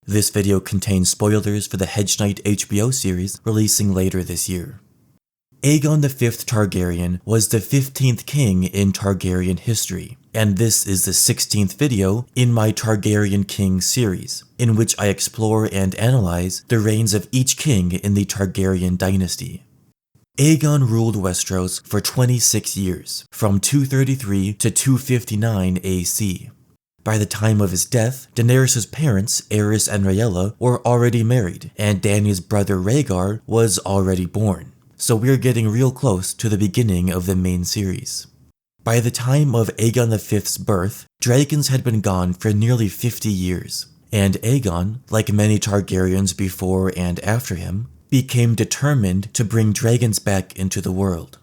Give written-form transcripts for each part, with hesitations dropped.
This video contains spoilers for the Hedge Knight HBO series releasing later this year. Aegon V Targaryen was the 15th king in Targaryen history, and this is the 16th video in my Targaryen Kings series, in which I explore and analyze the reigns of each king in the Targaryen dynasty. Aegon ruled Westeros for 26 years, from 233 to 259 AC. By the time of his death, Daenerys' parents, Aerys and Rhaelle, were already married, and Dany's brother Rhaegar was already born. So we're getting real close to the beginning of the main series. By the time of Aegon V's birth, dragons had been gone for nearly 50 years, and Aegon, like many Targaryens before and after him, became determined to bring dragons back into the world.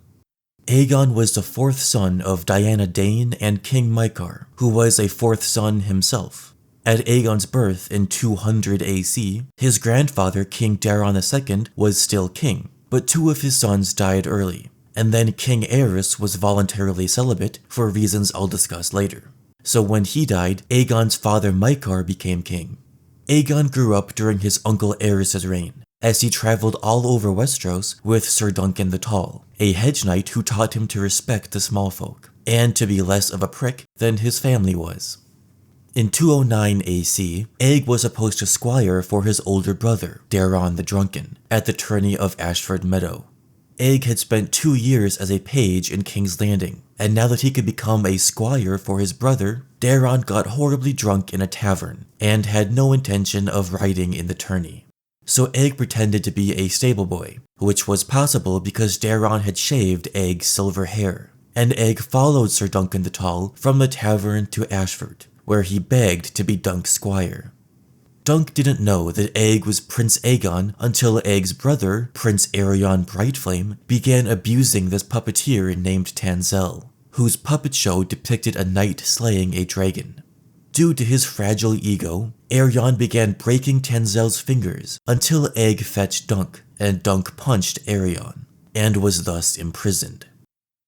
Aegon was the fourth son of Diana Dane and King Mycor, who was a fourth son himself. At Aegon's birth in 200 AC, his grandfather King Daeron II was still king, but two of his sons died early, and then King Aerys was voluntarily celibate for reasons I'll discuss later. So when he died, Aegon's father Mycor became king. Aegon grew up during his uncle Aerys' reign, as he traveled all over Westeros with Sir Duncan the Tall, a hedge knight who taught him to respect the small folk, and to be less of a prick than his family was. In 209 AC, Aeg was supposed to squire for his older brother, Daeron the Drunken, at the tourney of Ashford Meadow. Aeg had spent 2 years as a page in King's Landing, and now that he could become a squire for his brother, Daeron got horribly drunk in a tavern, and had no intention of riding in the tourney. So Aeg pretended to be a stable boy, which was possible because Daeron had shaved Aeg's silver hair, and Aeg followed Sir Duncan the Tall from the tavern to Ashford, where he begged to be Dunk's squire. Dunk didn't know that Aeg was Prince Aegon until Aeg's brother, Prince Aerion Brightflame, began abusing this puppeteer named Tanzel, whose puppet show depicted a knight slaying a dragon. Due to his fragile ego, Aerion began breaking Tanzel's fingers until Aeg fetched Dunk, and Dunk punched Aerion, and was thus imprisoned.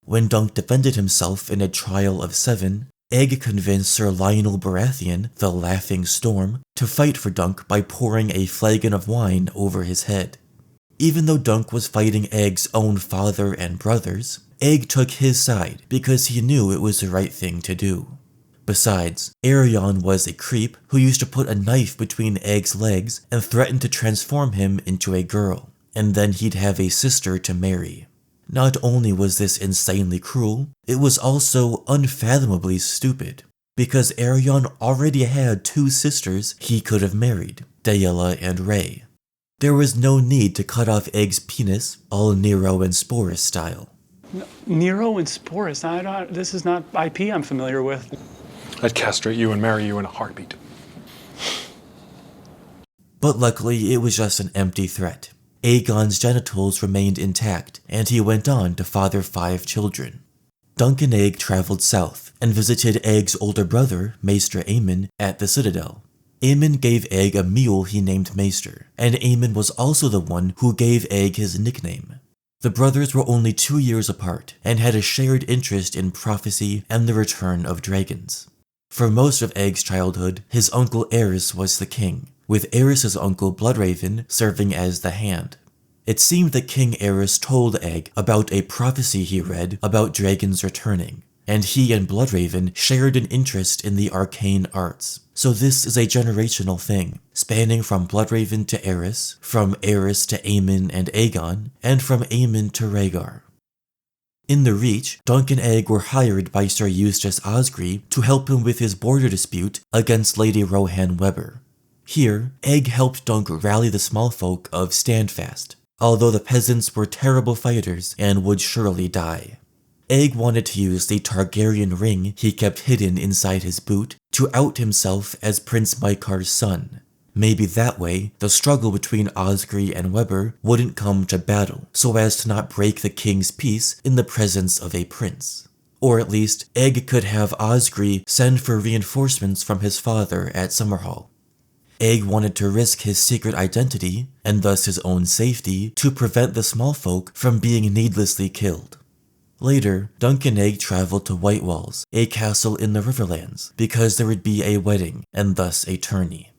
When Dunk defended himself in a trial of 7, Aeg convinced Sir Renly Baratheon, the Laughing Storm, to fight for Dunk by pouring a flagon of wine over his head. Even though Dunk was fighting Aeg's own father and brothers, Aeg took his side because he knew it was the right thing to do. Besides, Aerion was a creep who used to put a knife between Aeg's legs and threaten to transform him into a girl, and then he'd have a sister to marry. Not only was this insanely cruel, it was also unfathomably stupid, because Aerion already had 2 sisters he could have married, Daella and Rhae. There was no need to cut off Aeg's penis, all Nero and Sporus style. Nero and Sporus? This is not IP I'm familiar with. I'd castrate you and marry you in a heartbeat. But luckily, it was just an empty threat. Aegon's genitals remained intact, and he went on to father 5 children. Dunk and Aeg traveled south and visited Aeg's older brother, Maester Aemon, at the Citadel. Aemon gave Aeg a mule he named Maester, and Aemon was also the one who gave Aeg his nickname. The brothers were only 2 years apart, and had a shared interest in prophecy and the return of dragons. For most of Aeg's childhood, his uncle Aerys was the king, with Aerys' uncle Bloodraven serving as the hand. It seemed that King Aerys told Aeg about a prophecy he read about dragons returning, and he and Bloodraven shared an interest in the arcane arts. So this is a generational thing, spanning from Bloodraven to Aerys, from Aerys to Aemon and Aegon, and from Aemon to Rhaegar. In the Reach, Dunk and Aeg were hired by Sir Eustace Osgrey to help him with his border dispute against Lady Rohan Webber. Here, Aeg helped Dunk rally the small folk of Standfast, although the peasants were terrible fighters and would surely die. Aeg wanted to use the Targaryen ring he kept hidden inside his boot to out himself as Prince Mycor's son. Maybe that way, the struggle between Osgrey and Webber wouldn't come to battle, so as to not break the king's peace in the presence of a prince. Or at least, Aeg could have Osgrey send for reinforcements from his father at Summerhall. Aeg wanted to risk his secret identity, and thus his own safety, to prevent the small folk from being needlessly killed. Later, Dunk and Aeg traveled to White Walls, a castle in the Riverlands, because there would be a wedding, and thus a tourney.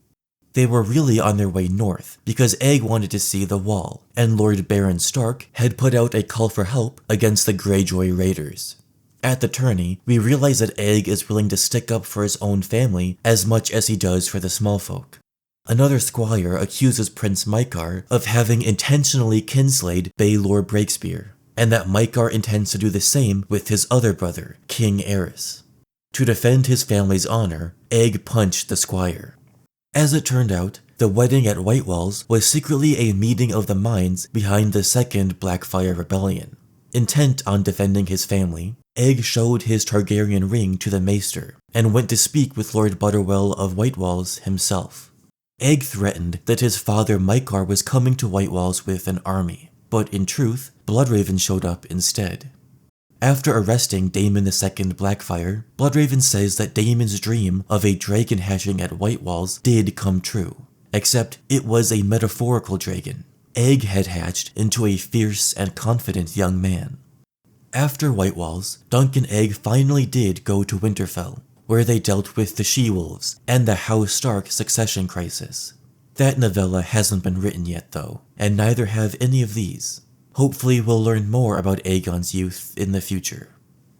They were really on their way north because Aeg wanted to see the wall, and Lord Baron Stark had put out a call for help against the Greyjoy raiders. At the tourney, we realize that Aeg is willing to stick up for his own family as much as he does for the small folk. Another squire accuses Prince Mycah of having intentionally kinslayed Baelor Breakspear, and that Mycah intends to do the same with his other brother, King Aerys. To defend his family's honor, Aeg punched the squire. As it turned out, the wedding at White Walls was secretly a meeting of the minds behind the Second Blackfire Rebellion. Intent on defending his family, Aeg showed his Targaryen ring to the maester and went to speak with Lord Butterwell of White Walls himself. Aeg threatened that his father Mycah was coming to White Walls with an army, but in truth, Bloodraven showed up instead. After arresting Daemon II Blackfire, Bloodraven says that Daemon's dream of a dragon hatching at White Walls did come true, except it was a metaphorical dragon. Aeg had hatched into a fierce and confident young man. After White Walls, Dunk and Aeg finally did go to Winterfell, where they dealt with the She-Wolves and the House Stark succession crisis. That novella hasn't been written yet though, and neither have any of these. Hopefully we'll learn more about Aegon's youth in the future.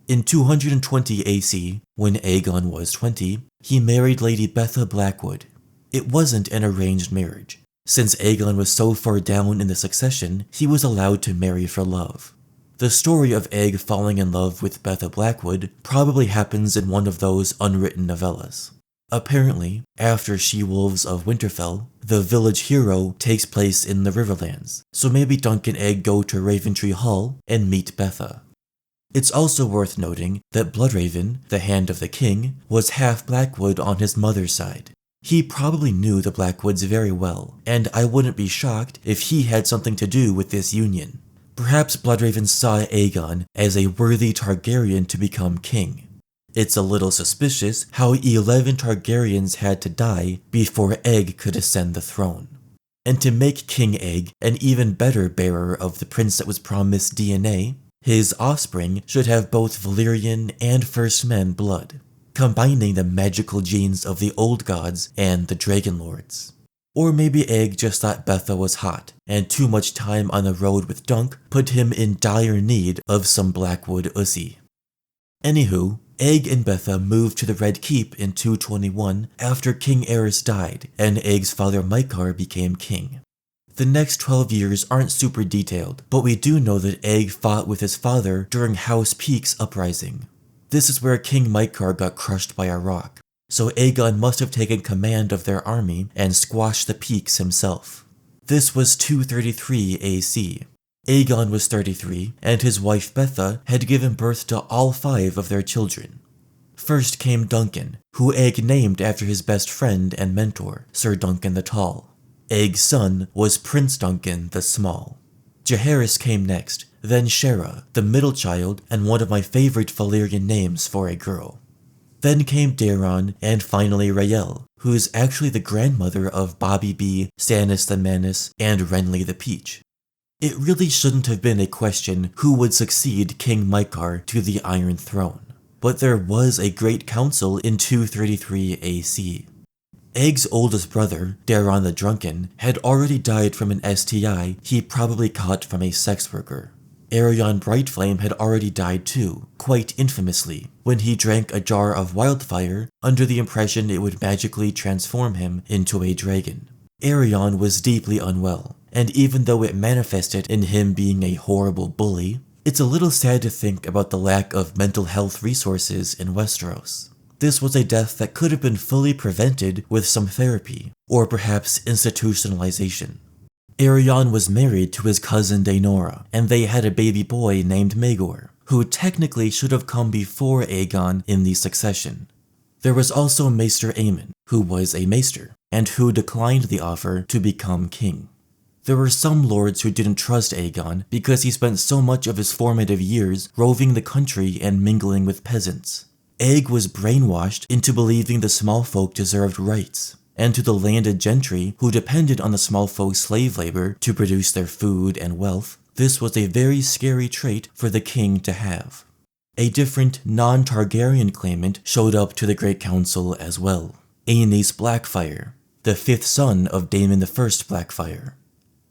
In 220 AC, when Aegon was 20, he married Lady Betha Blackwood. It wasn't an arranged marriage. Since Aegon was so far down in the succession, he was allowed to marry for love. The story of Aeg falling in love with Betha Blackwood probably happens in one of those unwritten novellas. Apparently, after She-Wolves of Winterfell, the village hero takes place in the Riverlands, so maybe Dunk and Aeg go to Raventree Hall and meet Betha. It's also worth noting that Bloodraven, the Hand of the King, was half Blackwood on his mother's side. He probably knew the Blackwoods very well, and I wouldn't be shocked if he had something to do with this union. Perhaps Bloodraven saw Aegon as a worthy Targaryen to become king. It's a little suspicious how 11 Targaryens had to die before Aeg could ascend the throne. And to make King Aeg an even better bearer of the prince that was promised DNA, his offspring should have both Valyrian and First Men blood, combining the magical genes of the old gods and the Dragon Lords. Or maybe Aeg just thought Betha was hot, and too much time on the road with Dunk put him in dire need of some Blackwood ussy. Anywho, Aeg and Betha moved to the Red Keep in 221 after King Aerys died and Aeg's father Mycah became king. The next 12 years aren't super detailed, but we do know that Aeg fought with his father during House Peak's uprising. This is where King Mycah got crushed by a rock, so Aegon must have taken command of their army and squashed the Peaks himself. This was 233 AC. Aegon was 33, and his wife Betha had given birth to all 5 of their children. First came Duncan, who Aeg named after his best friend and mentor, Sir Duncan the Tall. Aeg's son was Prince Duncan the Small. Jaehaerys came next, then Shaera, the middle child and one of my favorite Valyrian names for a girl. Then came Daeron, and finally Rhaelle, who is actually the grandmother of Bobby B, Stannis the Menace, and Renly the Peach. It really shouldn't have been a question who would succeed King Mycah to the Iron Throne, but there was a great council in 233 AC. Aeg's oldest brother, Daeron the Drunken, had already died from an STI he probably caught from a sex worker. Aerion Brightflame had already died too, quite infamously, when he drank a jar of wildfire under the impression it would magically transform him into a dragon. Aerion was deeply unwell, and even though it manifested in him being a horrible bully, it's a little sad to think about the lack of mental health resources in Westeros. This was a death that could have been fully prevented with some therapy, or perhaps institutionalization. Aerion was married to his cousin Daenora, and they had a baby boy named Maegor, who technically should have come before Aegon in the succession. There was also Maester Aemon, who was a maester, and who declined the offer to become king. There were some lords who didn't trust Aegon because he spent so much of his formative years roving the country and mingling with peasants. Aeg was brainwashed into believing the small folk deserved rights, and to the landed gentry who depended on the small folk's slave labor to produce their food and wealth, this was a very scary trait for the king to have. A different, non-Targaryen claimant showed up to the Great Council as well, Aenys Blackfire. the fifth son of Daemon I Blackfyre.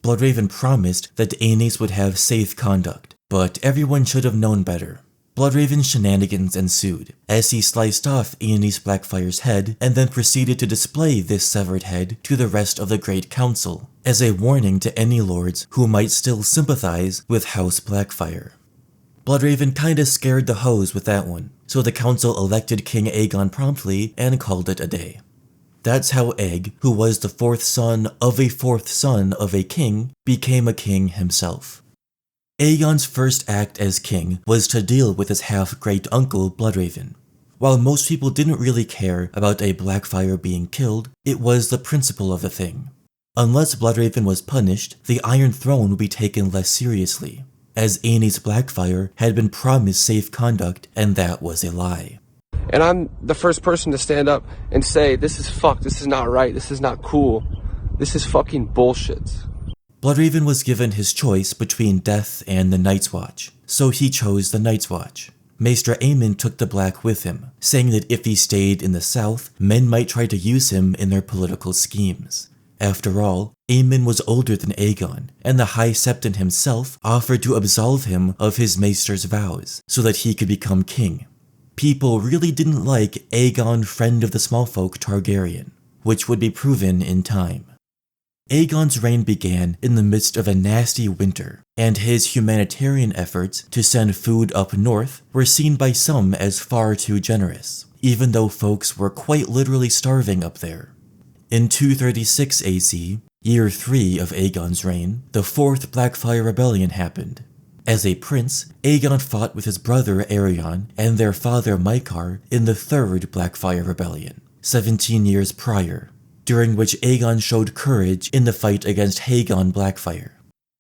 Bloodraven promised that Aenys would have safe conduct, but everyone should have known better. Bloodraven's shenanigans ensued, as he sliced off Aenys Blackfyre's head and then proceeded to display this severed head to the rest of the Great Council, as a warning to any lords who might still sympathize with House Blackfyre. Bloodraven kinda scared the hoes with that one, so the council elected King Aegon promptly and called it a day. That's how Aeg, who was the fourth son of a king, became a king himself. Aegon's first act as king was to deal with his half-great-uncle Bloodraven. While most people didn't really care about a Blackfyre being killed, it was the principle of the thing. Unless Bloodraven was punished, the Iron Throne would be taken less seriously, as Aenys Blackfyre had been promised safe conduct, and that was a lie. And I'm the first person to stand up and say, this is fucked, this is not right, this is not cool, this is fucking bullshit. Bloodraven was given his choice between death and the Night's Watch, so he chose the Night's Watch. Maester Aemon took the Black with him, saying that if he stayed in the south, men might try to use him in their political schemes. After all, Aemon was older than Aegon, and the High Septon himself offered to absolve him of his maester's vows so that he could become king. People really didn't like Aegon Friend of the Smallfolk Targaryen, which would be proven in time. Aegon's reign began in the midst of a nasty winter, and his humanitarian efforts to send food up north were seen by some as far too generous, even though folks were quite literally starving up there. In 236 AC, year 3 of Aegon's reign, the Fourth Blackfyre Rebellion happened. As a prince, Aegon fought with his brother Aerion and their father Mycare in the Third Blackfyre Rebellion, 17 years prior, during which Aegon showed courage in the fight against Haegon Blackfyre.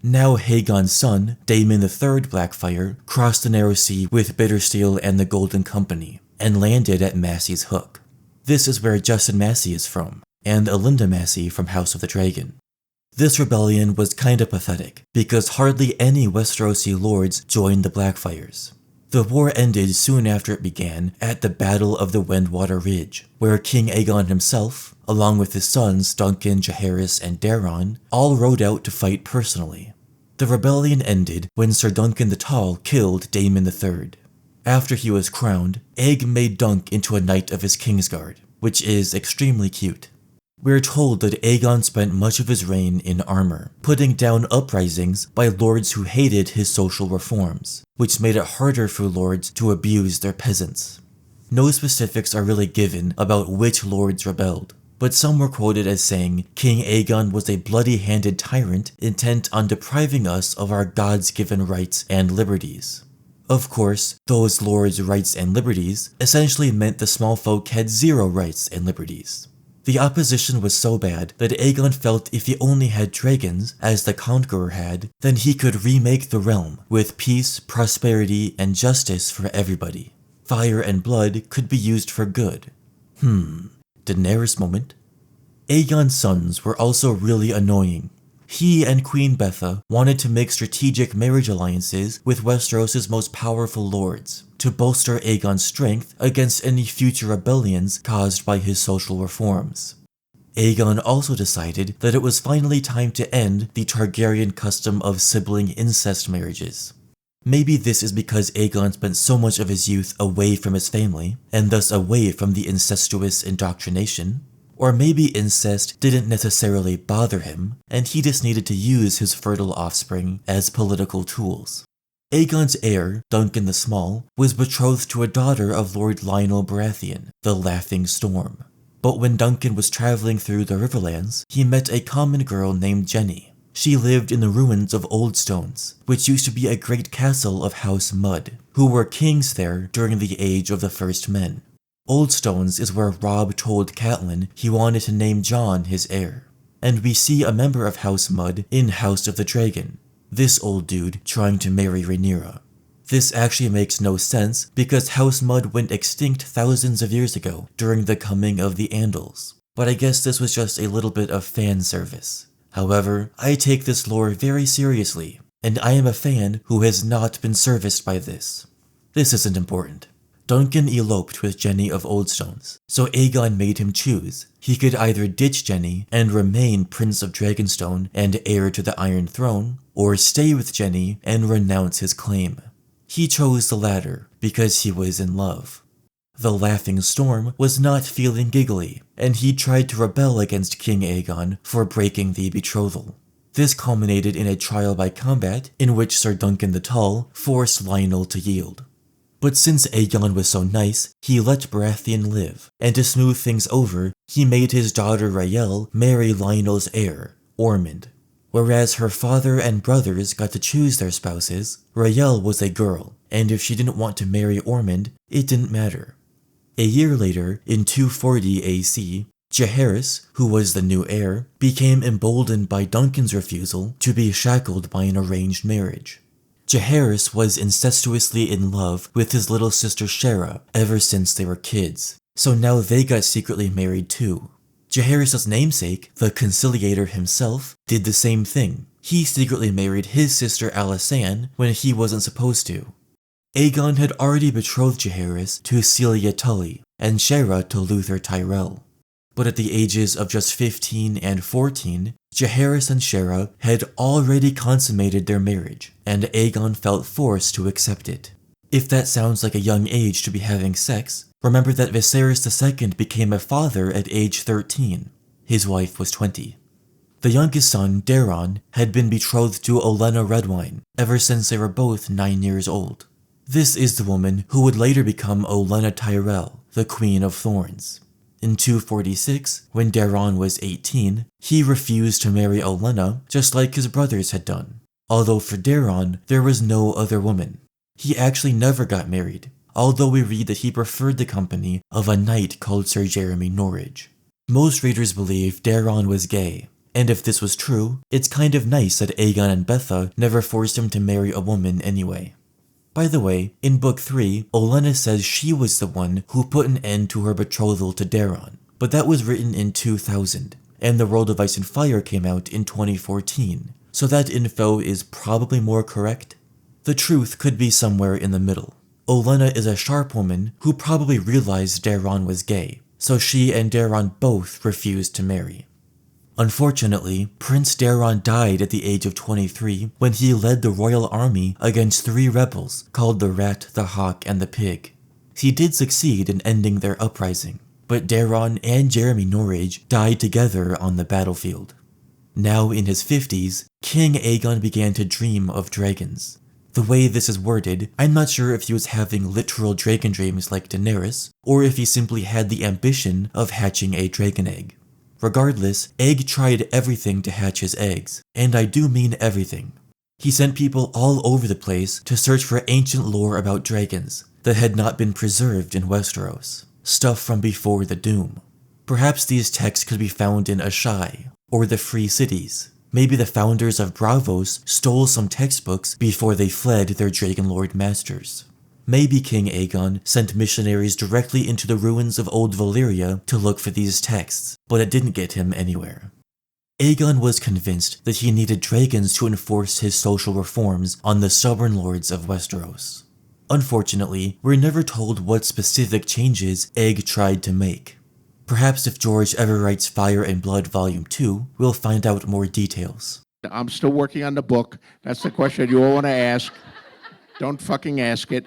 Now Haegon's son, Daemon III Blackfyre, crossed the Narrow Sea with Bittersteel and the Golden Company, and landed at Massey's Hook. This is where Justin Massey is from, and Alinda Massey from House of the Dragon. This rebellion was kinda pathetic, because hardly any Westerosi lords joined the Blackfyres. The war ended soon after it began at the Battle of the Windwater Ridge, where King Aegon himself, along with his sons Duncan, Jaehaerys, and Daeron, all rode out to fight personally. The rebellion ended when Sir Duncan the Tall killed Daemon III. After he was crowned, Aeg made Dunk into a knight of his Kingsguard, which is extremely cute. We're told that Aegon spent much of his reign in armor, putting down uprisings by lords who hated his social reforms, which made it harder for lords to abuse their peasants. No specifics are really given about which lords rebelled, but some were quoted as saying King Aegon was a bloody-handed tyrant intent on depriving us of our gods-given rights and liberties. Of course, those lords' rights and liberties essentially meant the small folk had zero rights and liberties. The opposition was so bad that Aegon felt if he only had dragons, as the Conqueror had, then he could remake the realm with peace, prosperity, and justice for everybody. Fire and blood could be used for good. Daenerys moment? Aegon's sons were also really annoying. He and Queen Betha wanted to make strategic marriage alliances with Westeros' most powerful lords, to bolster Aegon's strength against any future rebellions caused by his social reforms. Aegon also decided that it was finally time to end the Targaryen custom of sibling incest marriages. Maybe this is because Aegon spent so much of his youth away from his family, and thus away from the incestuous indoctrination. Or maybe incest didn't necessarily bother him, and he just needed to use his fertile offspring as political tools. Aegon's heir, Duncan the Small, was betrothed to a daughter of Lord Lionel Baratheon, the Laughing Storm. But when Duncan was traveling through the Riverlands, he met a common girl named Jenny. She lived in the ruins of Oldstones, which used to be a great castle of House Mud, who were kings there during the Age of the First Men. Oldstones is where Robb told Catelyn he wanted to name Jon his heir, and we see a member of House Mud in House of the Dragon, this old dude trying to marry Rhaenyra. This actually makes no sense because House Mud went extinct thousands of years ago during the coming of the Andals, but I guess this was just a little bit of fan service. However, I take this lore very seriously, and I am a fan who has not been serviced by this. This isn't important. Duncan eloped with Jenny of Oldstones, so Aegon made him choose. He could either ditch Jenny and remain Prince of Dragonstone and heir to the Iron Throne, or stay with Jenny and renounce his claim. He chose the latter because he was in love. The Laughing Storm was not feeling giggly, and he tried to rebel against King Aegon for breaking the betrothal. This culminated in a trial by combat in which Sir Duncan the Tall forced Lionel to yield. But since Aegon was so nice, he let Baratheon live, and to smooth things over, he made his daughter Rhaelle marry Lionel's heir, Ormond. Whereas her father and brothers got to choose their spouses, Rhaelle was a girl, and if she didn't want to marry Ormond, it didn't matter. A year later, in 240 AC, Jaehaerys, who was the new heir, became emboldened by Duncan's refusal to be shackled by an arranged marriage. Jaehaerys was incestuously in love with his little sister Shaera ever since they were kids, so now they got secretly married too. Jaehaerys' namesake, the Conciliator himself, did the same thing. He secretly married his sister Alysanne when he wasn't supposed to. Aegon had already betrothed Jaehaerys to Celia Tully and Shaera to Luther Tyrell. But at the ages of just 15 and 14, Jaehaerys and Shaera had already consummated their marriage, and Aegon felt forced to accept it. If that sounds like a young age to be having sex, remember that Viserys II became a father at age 13. His wife was 20. The youngest son, Daeron, had been betrothed to Olenna Redwine ever since they were both 9 years old. This is the woman who would later become Olenna Tyrell, the Queen of Thorns. In 246, when Daeron was 18, he refused to marry Olenna just like his brothers had done. Although for Daeron, there was no other woman. He actually never got married, although we read that he preferred the company of a knight called Sir Jeremy Norridge. Most readers believe Daeron was gay, and if this was true, it's kind of nice that Aegon and Betha never forced him to marry a woman anyway. By the way, in Book 3, Olenna says she was the one who put an end to her betrothal to Daeron, but that was written in 2000, and The World of Ice and Fire came out in 2014, so that info is probably more correct. The truth could be somewhere in the middle. Olenna is a sharp woman who probably realized Daeron was gay, so she and Daeron both refused to marry. Unfortunately, Prince Daeron died at the age of 23 when he led the royal army against 3 rebels called the Rat, the Hawk, and the Pig. He did succeed in ending their uprising, but Daeron and Jeremy Norridge died together on the battlefield. Now in his 50s, King Aegon began to dream of dragons. The way this is worded, I'm not sure if he was having literal dragon dreams like Daenerys, or if he simply had the ambition of hatching a dragon egg. Regardless, Aeg tried everything to hatch his eggs, and I do mean everything. He sent people all over the place to search for ancient lore about dragons that had not been preserved in Westeros, stuff from before the Doom. Perhaps these texts could be found in Asshai, or the Free Cities. Maybe the founders of Braavos stole some textbooks before they fled their Dragonlord masters. Maybe King Aegon sent missionaries directly into the ruins of Old Valyria to look for these texts, but it didn't get him anywhere. Aegon was convinced that he needed dragons to enforce his social reforms on the stubborn lords of Westeros. Unfortunately, we're never told what specific changes Aeg tried to make. Perhaps if George ever writes Fire and Blood Volume 2, we'll find out more details. I'm still working on the book. That's the question you all want to ask. Don't fucking ask it.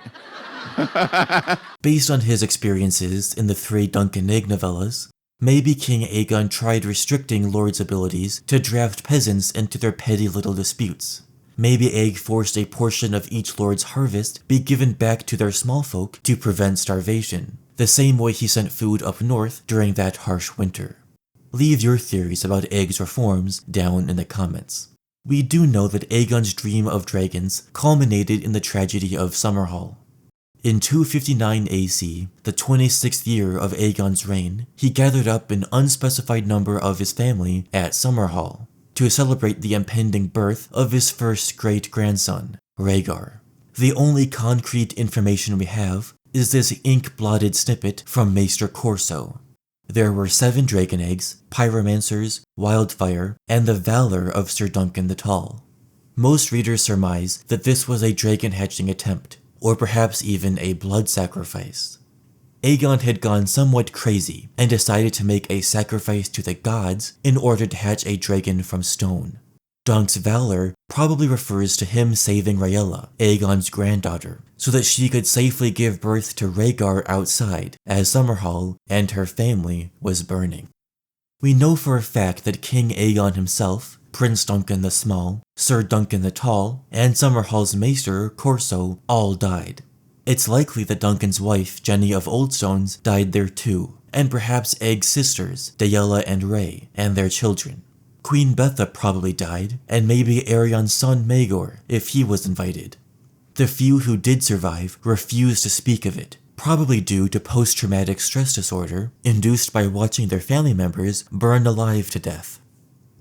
Based on his experiences in the 3 Duncan Egg novellas, maybe King Aegon tried restricting lords' abilities to draft peasants into their petty little disputes. Maybe Aeg forced a portion of each lord's harvest be given back to their small folk to prevent starvation, the same way he sent food up north during that harsh winter. Leave your theories about Aeg's reforms down in the comments. We do know that Aegon's dream of dragons culminated in the Tragedy of Summerhall. In 259 AC, the 26th year of Aegon's reign, he gathered up an unspecified number of his family at Summerhall to celebrate the impending birth of his first great-grandson, Rhaegar. The only concrete information we have is this ink-blotted snippet from Maester Corso. There were 7 dragon eggs, pyromancers, wildfire, and the valor of Sir Duncan the Tall. Most readers surmise that this was a dragon hatching attempt, or perhaps even a blood sacrifice. Aegon had gone somewhat crazy and decided to make a sacrifice to the gods in order to hatch a dragon from stone. Dunk's valor probably refers to him saving Rhaelle, Aegon's granddaughter, so that she could safely give birth to Rhaegar outside as Summerhall and her family was burning. We know for a fact that King Aegon himself, Prince Duncan the Small, Sir Duncan the Tall, and Summerhall's maester, Corso, all died. It's likely that Duncan's wife, Jenny of Oldstones, died there too, and perhaps Aeg's sisters, Daella and Rhae, and their children. Queen Betha probably died, and maybe Aerion's son Maegor, if he was invited. The few who did survive refused to speak of it, probably due to post-traumatic stress disorder induced by watching their family members burned alive to death.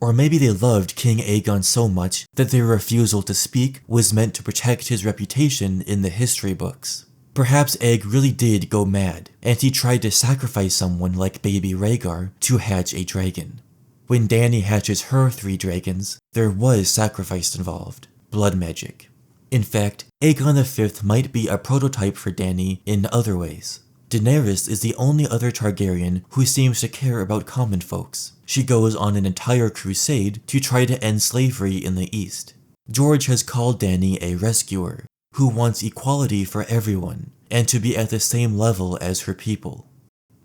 Or maybe they loved King Aegon so much that their refusal to speak was meant to protect his reputation in the history books. Perhaps Aeg really did go mad, and he tried to sacrifice someone like baby Rhaegar to hatch a dragon. When Dany hatches her 3 dragons, there was sacrifice involved, blood magic. In fact, Aegon V might be a prototype for Dany in other ways. Daenerys is the only other Targaryen who seems to care about common folks. She goes on an entire crusade to try to end slavery in the East. George has called Dany a rescuer, who wants equality for everyone, and to be at the same level as her people.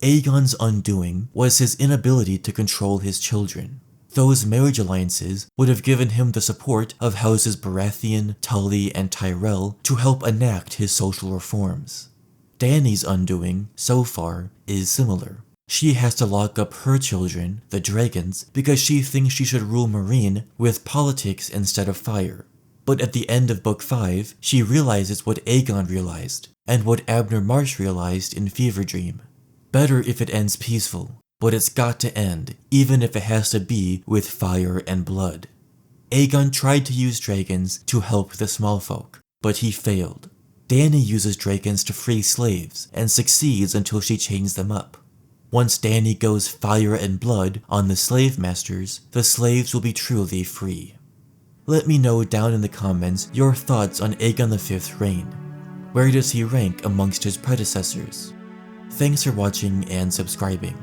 Aegon's undoing was his inability to control his children. Those marriage alliances would have given him the support of houses Baratheon, Tully, and Tyrell to help enact his social reforms. Dany's undoing, so far, is similar. She has to lock up her children, the dragons, because she thinks she should rule Meereen with politics instead of fire. But at the end of Book 5, she realizes what Aegon realized, and what Abner Marsh realized in Fever Dream. Better if it ends peaceful, but it's got to end, even if it has to be with fire and blood. Aegon tried to use dragons to help the small folk, but he failed. Dany uses dragons to free slaves, and succeeds until she chains them up. Once Dany goes fire and blood on the slave masters, the slaves will be truly free. Let me know down in the comments your thoughts on Aegon V's reign. Where does he rank amongst his predecessors? Thanks for watching and subscribing.